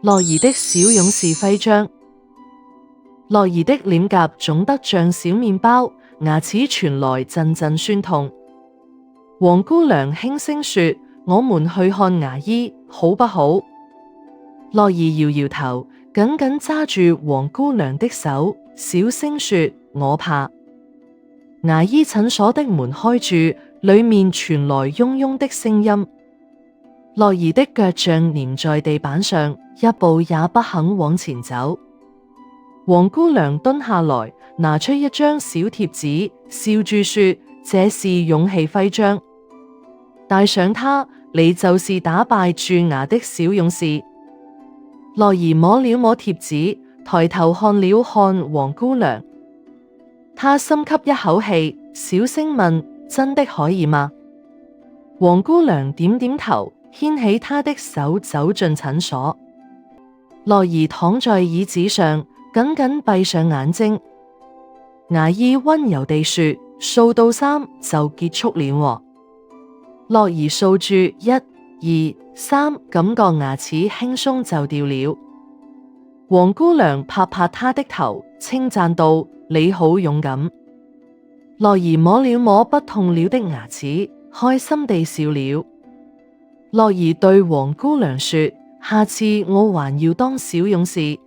樂兒的小勇士徽章。樂兒的臉頰腫得像小麵包，牙齒傳來陣陣酸痛。黃姑娘輕聲說：我們去看牙醫，好不好？樂兒搖搖頭，緊緊揸住黃姑娘的手，小聲說：我怕。牙醫診所的門開住，裏面傳來嗡嗡的聲音。樂兒的腳像粘在地板上，一步也不肯往前走。黃姑娘蹲下來，拿出一張小貼紙，笑住說：這是勇氣徽章，戴上它，你就是打敗蛀牙的小勇士。樂兒摸了摸貼紙，抬頭看了看黃姑娘，她深吸一口氣，小聲問：真的可以嗎？黃姑娘點點頭，牽起她的手走進診所。樂兒躺在椅子上，緊緊閉上眼睛。牙醫溫柔地說：數到3就結束了。樂兒數住1、2、3，感覺牙齒輕鬆就掉了。黃姑娘拍拍她的頭，稱讚道：你好勇敢。樂兒摸了摸不痛了的牙齒，開心地笑了。樂兒對黃姑娘說：下次我還要當小勇士。